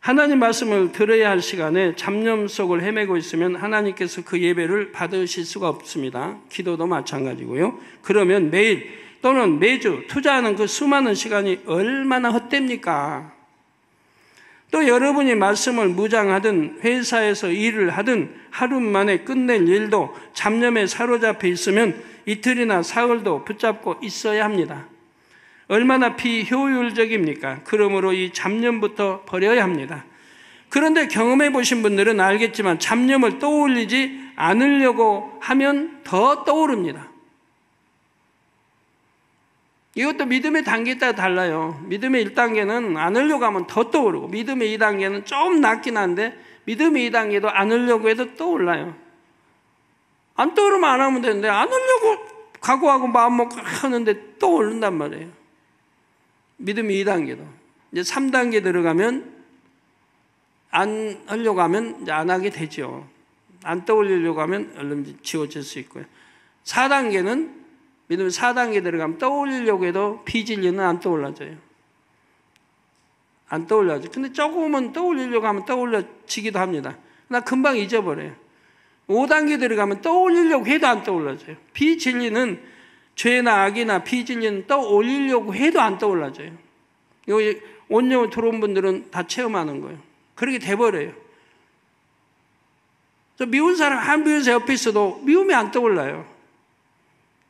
하나님 말씀을 들어야 할 시간에 잡념 속을 헤매고 있으면 하나님께서 그 예배를 받으실 수가 없습니다. 기도도 마찬가지고요. 그러면 매일 또는 매주 투자하는 그 수많은 시간이 얼마나 헛됩니까? 또 여러분이 말씀을 무장하든 회사에서 일을 하든 하루 만에 끝낼 일도 잡념에 사로잡혀 있으면 이틀이나 사흘도 붙잡고 있어야 합니다. 얼마나 비효율적입니까? 그러므로 이 잡념부터 버려야 합니다. 그런데 경험해 보신 분들은 알겠지만 잡념을 떠올리지 않으려고 하면 더 떠오릅니다. 이것도 믿음의 단계에 따라 달라요. 믿음의 1단계는 안 하려고 하면 더 떠오르고 믿음의 2단계는 좀 낮긴 한데 믿음의 2단계도 안 하려고 해도 떠올라요. 안 떠오르면 안 하면 되는데 안 하려고 각오하고 마음 먹고 하는데 떠오른단 말이에요. 믿음의 2단계도. 이제 3단계 들어가면 안 하려고 하면 이제 안 하게 되죠. 안 떠올리려고 하면 얼른 지워질 수 있고요. 4단계는 믿음 4단계 들어가면 떠올리려고 해도 비진리는 안 떠올라져요. 안 떠올라져. 근데 조금은 떠올리려고 하면 떠올려지기도 합니다. 나 금방 잊어버려요. 5단계 들어가면 떠올리려고 해도 안 떠올라져요. 비진리는 죄나 악이나 비진리는 떠올리려고 해도 안 떠올라져요. 여기 온영으로 들어온 분들은 다 체험하는 거예요. 그렇게 돼버려요. 저 미운 사람 한 미운 사람 옆에 있어도 미움이 안 떠올라요.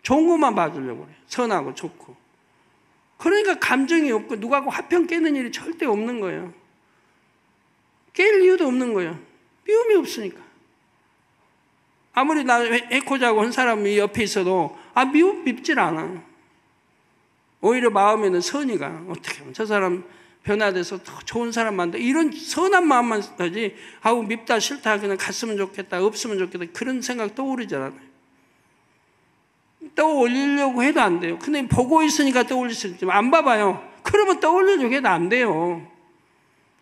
좋은 것만 봐주려고 그래요. 선하고 좋고. 그러니까 감정이 없고 누구하고 화평 깨는 일이 절대 없는 거예요. 깰 이유도 없는 거예요. 미움이 없으니까. 아무리 나 해코자고 한 사람이 옆에 있어도 밉질 않아. 오히려 마음에는 선의가 어떻게 하면 저 사람 변화돼서 더 좋은 사람 만들 이런 선한 마음만 하지 밉다 싫다 그냥 갔으면 좋겠다 없으면 좋겠다 그런 생각 떠오르지 않아요. 떠올리려고 해도 안 돼요. 근데 보고 있으니까 떠올릴 수 있지만 안 봐봐요. 그러면 떠올리려고 해도 안 돼요.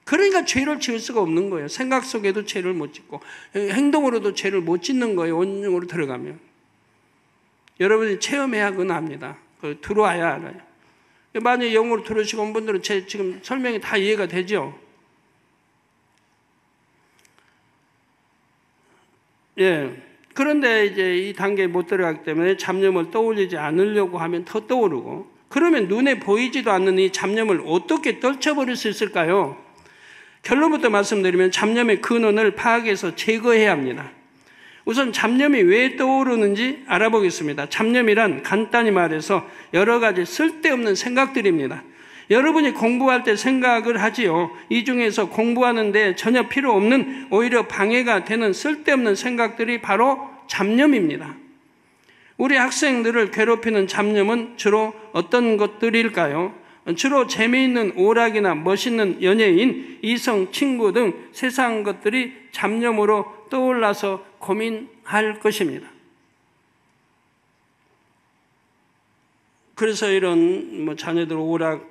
그러니까 죄를 지을 수가 없는 거예요. 생각 속에도 죄를 못 짓고 행동으로도 죄를 못 짓는 거예요. 온영으로 들어가면. 여러분이 체험해야 그건 압니다. 들어와야 알아요. 만약에 영어로 들으시고 온 분들은 제 지금 설명이 다 이해가 되죠? 예. 그런데 이제 이 단계에 못 들어가기 때문에 잡념을 떠올리지 않으려고 하면 더 떠오르고 그러면 눈에 보이지도 않는 이 잡념을 어떻게 떨쳐버릴 수 있을까요? 결론부터 말씀드리면 잡념의 근원을 파악해서 제거해야 합니다. 우선 잡념이 왜 떠오르는지 알아보겠습니다. 잡념이란 간단히 말해서 여러 가지 쓸데없는 생각들입니다. 여러분이 공부할 때 생각을 하지요. 이 중에서 공부하는데 전혀 필요 없는 오히려 방해가 되는 쓸데없는 생각들이 바로 잡념입니다. 우리 학생들을 괴롭히는 잡념은 주로 어떤 것들일까요? 주로 재미있는 오락이나 멋있는 연예인, 이성, 친구 등 세상 것들이 잡념으로 떠올라서 고민할 것입니다. 그래서 이런 자녀들 오락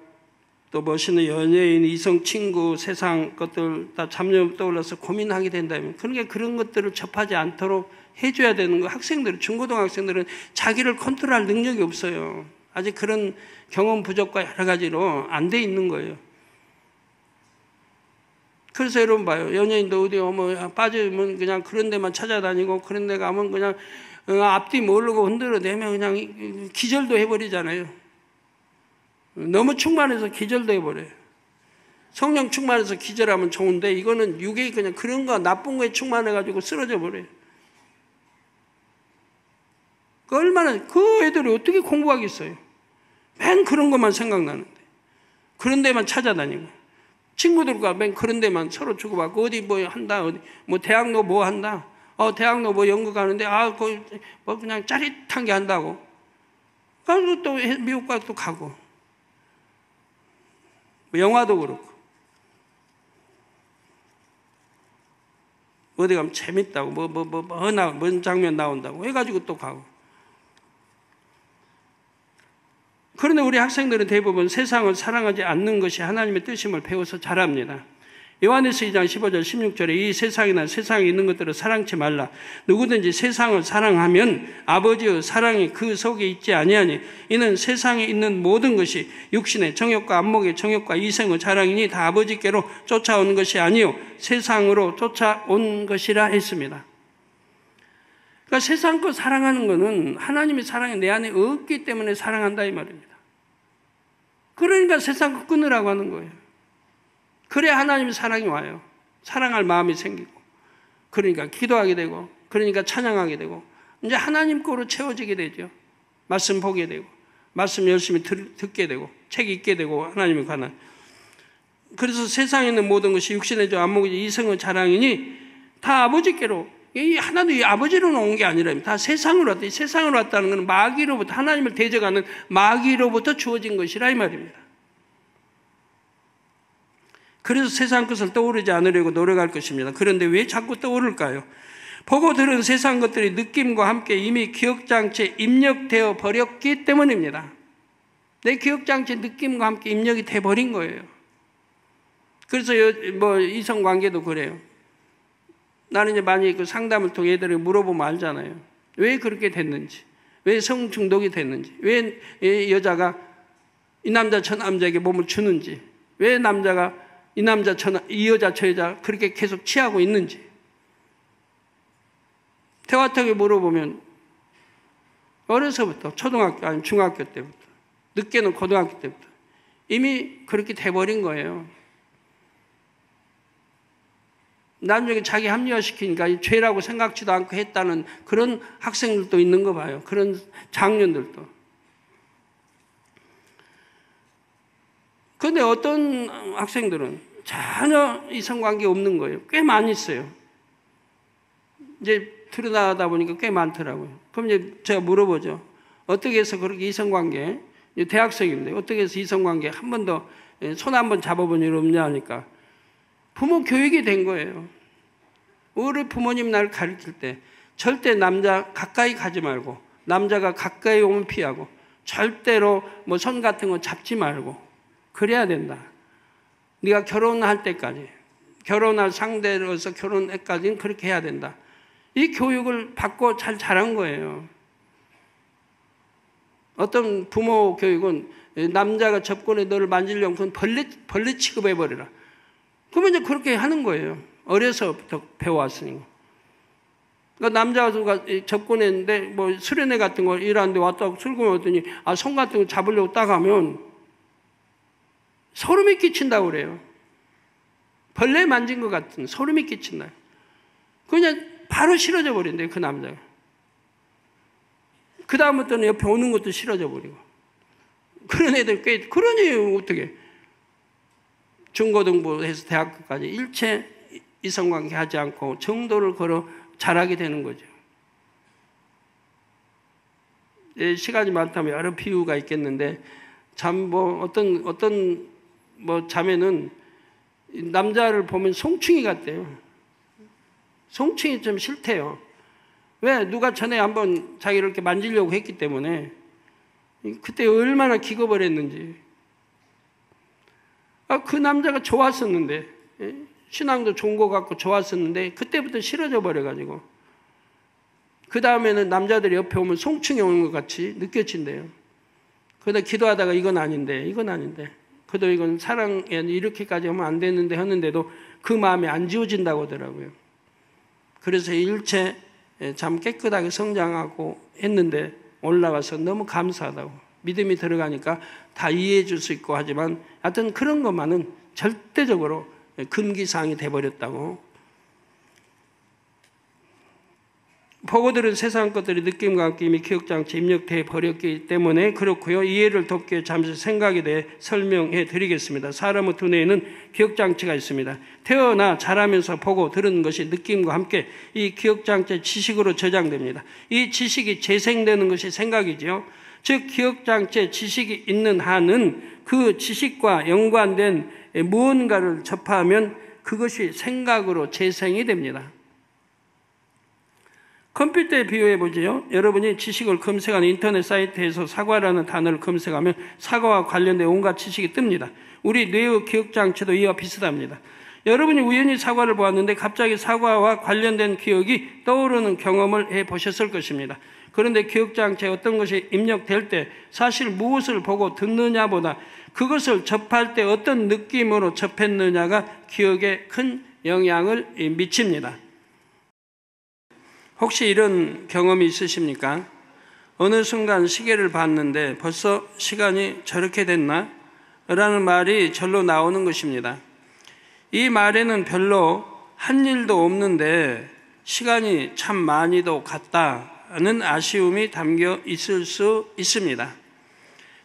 또 멋있는 연예인, 이성, 친구, 세상 것들 다 잡념 떠올라서 고민하게 된다면 그러니까 그런 것들을 접하지 않도록 해줘야 되는 거. 학생들은 중고등학생들은 자기를 컨트롤할 능력이 없어요. 아직 그런 경험 부족과 여러 가지로 안 돼 있는 거예요. 그래서 여러분 봐요. 연예인도 어디 빠지면 그냥 그런 데만 찾아다니고 그런 데 가면 그냥 앞뒤 모르고 흔들어대면 그냥 기절도 해버리잖아요. 너무 충만해서 기절도 해버려요. 성령 충만해서 기절하면 좋은데 이거는 육에 그냥 그런 거 나쁜 거에 충만해가지고 쓰러져 버려요. 그 얼마나 그 애들이 어떻게 공부하겠어요? 맨 그런 것만 생각나는데 그런 데만 찾아다니고 친구들과 맨 그런 데만 서로 주고받고 어디 뭐 한다 어디 뭐 대학로 뭐 한다 대학로 뭐 연구 가는데 거기 뭐 그냥 짜릿한 게 한다고 그래서 또 미국 가서 또 가고 뭐 영화도 그렇고 어디 가면 재밌다고 뭔 장면 나온다고 해가지고 또 가고. 그런데 우리 학생들은 대부분 세상을 사랑하지 않는 것이 하나님의 뜻임을 배워서 잘합니다. 요한에서 2장 15절 16절에 이 세상이나 세상에 있는 것들을 사랑치 말라. 누구든지 세상을 사랑하면 아버지의 사랑이 그 속에 있지 아니하니 이는 세상에 있는 모든 것이 육신의 정욕과 안목의 정욕과 이성의 자랑이니 다 아버지께로 쫓아온 것이 아니요 세상으로 쫓아온 것이라 했습니다. 그러니까 세상 거 사랑하는 것은 하나님의 사랑이 내 안에 없기 때문에 사랑한다 이 말입니다. 그러니까 세상 거 끊으라고 하는 거예요. 그래야 하나님의 사랑이 와요. 사랑할 마음이 생기고 그러니까 기도하게 되고 그러니까 찬양하게 되고 이제 하나님 거로 채워지게 되죠. 말씀 보게 되고 말씀 열심히 듣게 되고 책 읽게 되고 하나님에 관한. 그래서 세상에 있는 모든 것이 육신의 안목의 이성의 자랑이니 다 아버지께로 하나도 이 아버지로 온 게 아니라 다 세상으로 왔다. 이 세상으로 왔다는 것은 마귀로부터 하나님을 대적하는 마귀로부터 주어진 것이라 이 말입니다. 그래서 세상 것을 떠오르지 않으려고 노력할 것입니다. 그런데 왜 자꾸 떠오를까요? 보고 들은 세상 것들이 느낌과 함께 이미 기억장치에 입력되어 버렸기 때문입니다. 내 기억장치 느낌과 함께 입력이 돼 버린 거예요. 그래서 이성관계도 그래요. 나는 이제 많이 그 상담을 통해 애들에게 물어보면 알잖아요. 왜 그렇게 됐는지, 왜 성중독이 됐는지, 왜 여자가 이 남자 저 남자에게 몸을 주는지, 왜 남자가 이 남자 이 여자 저 여자 그렇게 계속 취하고 있는지. 대화통에 물어보면 어려서부터 초등학교 아니면 중학교 때부터 늦게는 고등학교 때부터 이미 그렇게 돼버린 거예요. 나중에 자기 합리화시키니까 죄라고 생각지도 않고 했다는 그런 학생들도 있는 거 봐요. 그런 장년들도. 그런데 어떤 학생들은 전혀 이성관계 없는 거예요. 꽤 많이 있어요. 이제 드러나다 보니까 꽤 많더라고요. 그럼 이제 제가 물어보죠. 어떻게 해서 그렇게 이성관계, 대학생인데 어떻게 해서 이성관계 한 번 더 손 한 번 잡아본 일 없냐 하니까 부모 교육이 된 거예요. 우리 부모님 날 가르칠 때 절대 남자 가까이 가지 말고 남자가 가까이 오면 피하고 절대로 뭐 손 같은 거 잡지 말고 그래야 된다. 네가 결혼할 때까지 결혼할 상대로서 결혼까지는 그렇게 해야 된다. 이 교육을 받고 잘 자란 거예요. 어떤 부모 교육은 남자가 접근해 너를 만지려면 그건 벌레 취급해버리라. 그러면 이제 그렇게 하는 거예요. 어려서부터 배워왔으니까. 그러니까 남자가 접근했는데 뭐 수련회 같은 거 일하는데 왔다고 출근하더니 손 같은 거 잡으려고 딱 하면 소름이 끼친다고 그래요. 벌레 만진 것 같은 소름이 끼친다. 그냥 바로 싫어져 버린대요, 그 남자가. 그 다음부터는 옆에 오는 것도 싫어져 버리고. 그런 애들 꽤, 그러니 어떻게. 중고등부에서 대학교까지 일체 이성관계 하지 않고 정도를 걸어 자라게 되는 거죠. 시간이 많다면 여러 비유가 있겠는데, 참 어떤 자매는 남자를 보면 송충이 같대요. 송충이 좀 싫대요. 왜? 누가 전에 한번 자기를 이렇게 만지려고 했기 때문에 그때 얼마나 기겁을 했는지. 그 남자가 좋았었는데 신앙도 좋은 것 같고 좋았었는데 그때부터 싫어져 버려가지고 그 다음에는 남자들이 옆에 오면 송충이 오는 것 같이 느껴진대요. 그러다 기도하다가 이건 아닌데 그래도 이건 사랑에 이렇게까지 하면 안 되는데 했는데도 그 마음이 안 지워진다고 하더라고요. 그래서 일체 참 깨끗하게 성장하고 했는데 올라가서 너무 감사하다고. 믿음이 들어가니까 다 이해해 줄 수 있고 하지만 하여튼 그런 것만은 절대적으로 금기사항이 되어버렸다고. 보고들은 세상 것들이 느낌과 함께 이미 기억장치에 입력되어 버렸기 때문에 그렇고요. 이해를 돕기 위해 잠시 생각에 대해 설명해 드리겠습니다. 사람의 두뇌에는 기억장치가 있습니다. 태어나 자라면서 보고 들은 것이 느낌과 함께 이 기억장치의 지식으로 저장됩니다. 이 지식이 재생되는 것이 생각이지요. 즉 기억장치에 지식이 있는 한은 그 지식과 연관된 무언가를 접하면 그것이 생각으로 재생이 됩니다. 컴퓨터에 비유해 보지요. 여러분이 지식을 검색하는 인터넷 사이트에서 사과라는 단어를 검색하면 사과와 관련된 온갖 지식이 뜹니다. 우리 뇌의 기억장치도 이와 비슷합니다. 여러분이 우연히 사과를 보았는데 갑자기 사과와 관련된 기억이 떠오르는 경험을 해보셨을 것입니다. 그런데 기억장치에 어떤 것이 입력될 때 사실 무엇을 보고 듣느냐보다 그것을 접할 때 어떤 느낌으로 접했느냐가 기억에 큰 영향을 미칩니다. 혹시 이런 경험이 있으십니까? 어느 순간 시계를 봤는데 벌써 시간이 저렇게 됐나? 라는 말이 절로 나오는 것입니다. 이 말에는 별로 한 일도 없는데 시간이 참 많이도 갔다는 아쉬움이 담겨 있을 수 있습니다.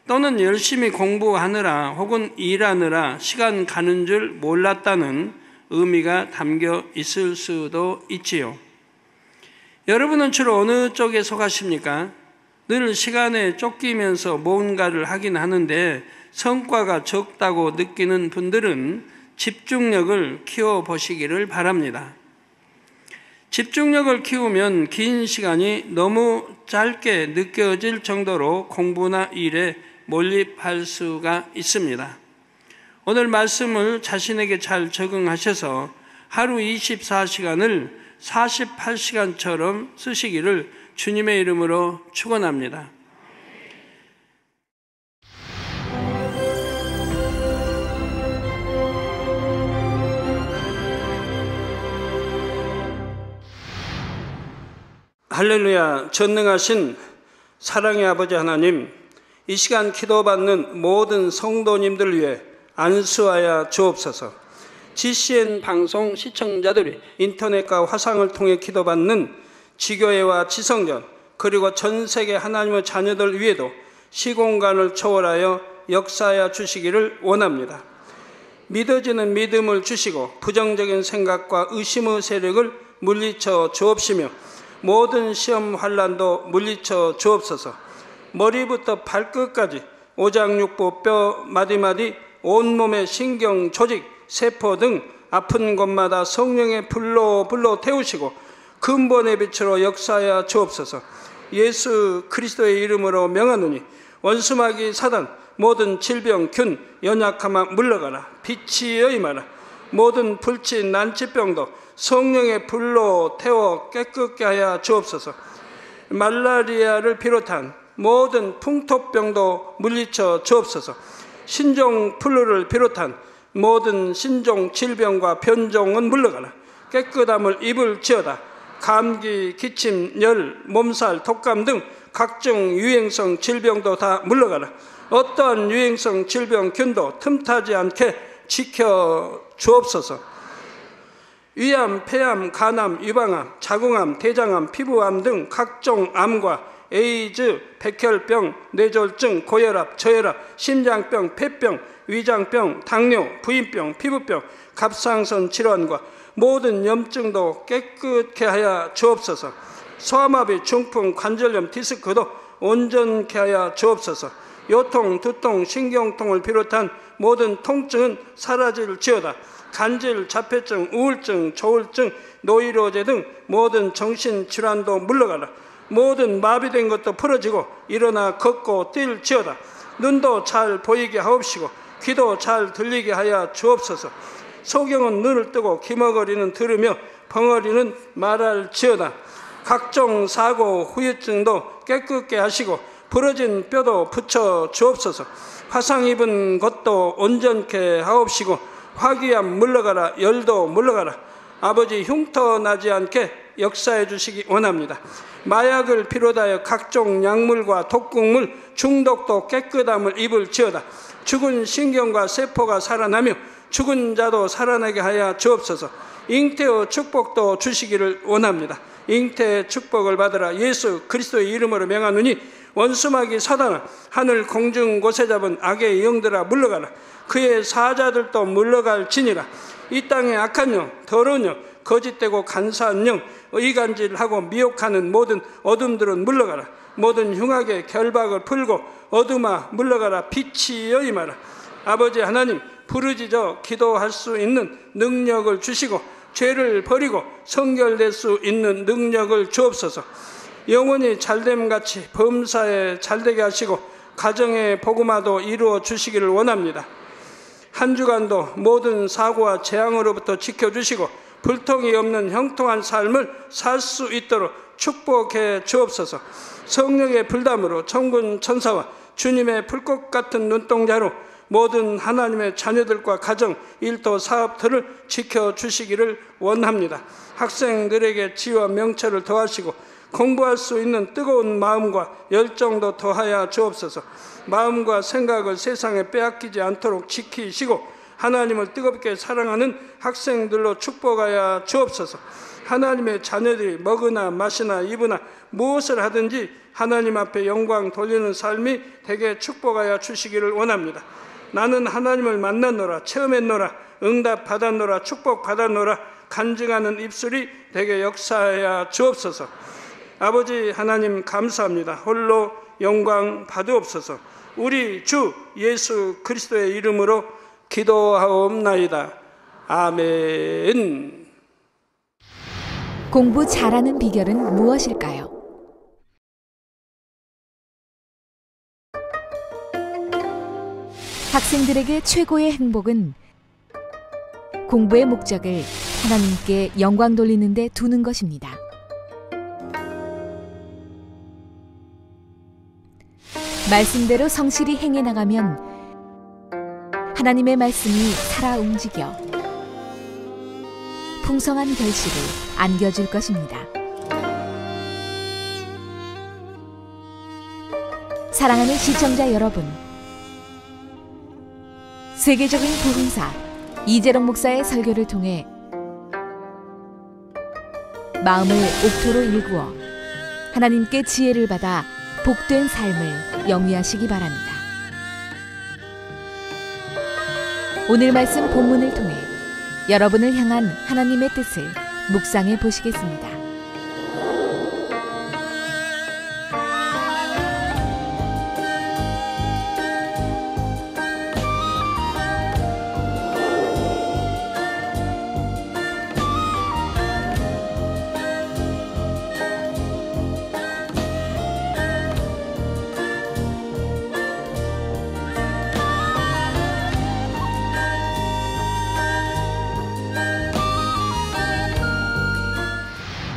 또는 열심히 공부하느라 혹은 일하느라 시간 가는 줄 몰랐다는 의미가 담겨 있을 수도 있지요. 여러분은 주로 어느 쪽에 속하십니까? 늘 시간에 쫓기면서 뭔가를 하긴 하는데 성과가 적다고 느끼는 분들은 집중력을 키워보시기를 바랍니다. 집중력을 키우면 긴 시간이 너무 짧게 느껴질 정도로 공부나 일에 몰입할 수가 있습니다. 오늘 말씀을 자신에게 잘 적응하셔서 하루 24시간을 48시간처럼 쓰시기를 주님의 이름으로 축원합니다. 할렐루야. 전능하신 사랑의 아버지 하나님, 이 시간 기도받는 모든 성도님들 위해 안수하여 주옵소서. GCN 방송 시청자들이 인터넷과 화상을 통해 기도받는 지교회와 지성전 그리고 전 세계 하나님의 자녀들 위에도 시공간을 초월하여 역사하여 주시기를 원합니다. 믿어지는 믿음을 주시고 부정적인 생각과 의심의 세력을 물리쳐 주옵시며 모든 시험 환난도 물리쳐 주옵소서. 머리부터 발끝까지 오장육부 뼈 마디마디 온몸의 신경 조직 세포 등 아픈 곳마다 성령의 불로 태우시고 근본의 빛으로 역사하여 주옵소서. 예수 그리스도의 이름으로 명하노니 원수마귀 사단 모든 질병 균 연약함아 물러가라. 빛이여 임하라. 모든 불치 난치병도 성령의 불로 태워 깨끗게 하여 주옵소서. 말라리아를 비롯한 모든 풍토병도 물리쳐 주옵소서. 신종 플루를 비롯한 모든 신종 질병과 변종은 물러가라. 깨끗함을 입을 지어다. 감기, 기침, 열, 몸살, 독감 등 각종 유행성 질병도 다 물러가라. 어떠한 유행성 질병균도 틈타지 않게 지켜 주옵소서. 위암, 폐암, 간암, 유방암, 자궁암, 대장암, 피부암 등 각종 암과 에이즈, 백혈병, 뇌졸중, 고혈압, 저혈압, 심장병, 폐병, 위장병, 당뇨, 부인병, 피부병, 갑상선 질환과 모든 염증도 깨끗게 하여 주옵소서. 소아마비, 중풍, 관절염, 디스크도 온전케 하여 주옵소서. 요통, 두통, 신경통을 비롯한 모든 통증은 사라질지어다. 간질, 자폐증, 우울증, 조울증, 노이로제 등 모든 정신질환도 물러가라. 모든 마비된 것도 풀어지고 일어나 걷고 뛸지어다. 눈도 잘 보이게 하옵시고 귀도 잘 들리게 하여 주옵소서. 소경은 눈을 뜨고 기머거리는 들으며 벙어리는 말할지어다. 각종 사고 후유증도 깨끗게 하시고 부러진 뼈도 붙여 주옵소서. 화상 입은 것도 온전케 하옵시고 화기암 물러가라. 열도 물러가라. 아버지 흉터 나지 않게 역사해 주시기 원합니다. 마약을 비롯하여 각종 약물과 독극물 중독도 깨끗함을 입을지어다. 죽은 신경과 세포가 살아나며 죽은 자도 살아나게 하여 주옵소서. 잉태의 축복도 주시기를 원합니다. 잉태의 축복을 받으라. 예수 그리스도의 이름으로 명하노니 원수마귀 사단아, 하늘 공중 곳에 잡은 악의 영들아 물러가라. 그의 사자들도 물러갈지니라. 이 땅의 악한 영, 더러운 영, 거짓되고 간사한 영, 의간질하고 미혹하는 모든 어둠들은 물러가라. 모든 흉악의 결박을 풀고 어둠아 물러가라. 빛이여 임하라. 아버지 하나님, 부르짖어 기도할 수 있는 능력을 주시고 죄를 버리고 성결될 수 있는 능력을 주옵소서. 영원히 잘됨같이 범사에 잘되게 하시고 가정의 복음화도 이루어 주시기를 원합니다. 한 주간도 모든 사고와 재앙으로부터 지켜주시고 불통이 없는 형통한 삶을 살 수 있도록 축복해 주옵소서. 성령의 불담으로 천군 천사와 주님의 불꽃 같은 눈동자로 모든 하나님의 자녀들과 가정, 일도, 사업들을 지켜주시기를 원합니다. 학생들에게 지혜와 명철을 더하시고 공부할 수 있는 뜨거운 마음과 열정도 더하여 주옵소서. 마음과 생각을 세상에 빼앗기지 않도록 지키시고 하나님을 뜨겁게 사랑하는 학생들로 축복하여 주옵소서. 하나님의 자녀들이 먹으나 마시나 입으나 무엇을 하든지 하나님 앞에 영광 돌리는 삶이 되게 축복하여 주시기를 원합니다. 나는 하나님을 만났노라, 체험했노라, 응답 받았노라, 축복 받았노라 간증하는 입술이 되게 역사하여 주옵소서. 아버지 하나님 감사합니다. 홀로 영광 받으옵소서. 우리 주 예수 그리스도의 이름으로 기도하옵나이다. 아멘. 공부 잘하는 비결은 무엇일까요? 학생들에게 최고의 행복은 공부의 목적을 하나님께 영광 돌리는 데 두는 것입니다. 말씀대로 성실히 행해 나가면 하나님의 말씀이 살아 움직여 풍성한 결실을 안겨줄 것입니다. 사랑하는 시청자 여러분, 세계적인 복음사 이재롱 목사의 설교를 통해 마음을 옥토로 일구어 하나님께 지혜를 받아 복된 삶을 영위하시기 바랍니다. 오늘 말씀 본문을 통해 여러분을 향한 하나님의 뜻을 묵상해 보시겠습니다.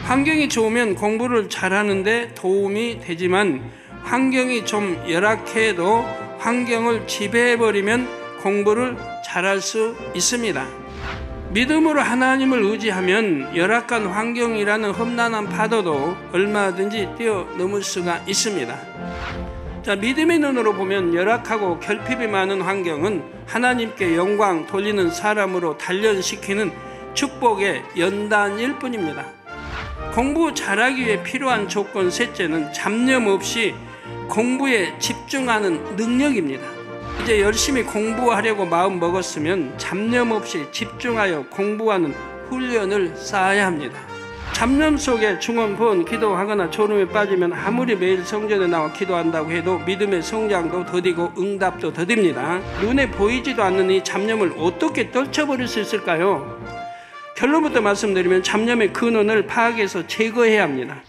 환경이 좋으면 공부를 잘하는데 도움이 되지만 환경이 좀 열악해도 환경을 지배해버리면 공부를 잘할 수 있습니다. 믿음으로 하나님을 의지하면 열악한 환경이라는 험난한 파도도 얼마든지 뛰어넘을 수가 있습니다. 자, 믿음의 눈으로 보면 열악하고 결핍이 많은 환경은 하나님께 영광 돌리는 사람으로 단련시키는 축복의 연단일 뿐입니다. 공부 잘하기 위해 필요한 조건 셋째는 잡념 없이 공부에 집중하는 능력입니다. 이제 열심히 공부하려고 마음 먹었으면 잡념 없이 집중하여 공부하는 훈련을 쌓아야 합니다. 잡념 속에 중언부언 기도하거나 졸음에 빠지면 아무리 매일 성전에 나와 기도한다고 해도 믿음의 성장도 더디고 응답도 더딥니다. 눈에 보이지도 않는 이 잡념을 어떻게 떨쳐버릴 수 있을까요? 결론부터 말씀드리면 잡념의 근원을 파악해서 제거해야 합니다.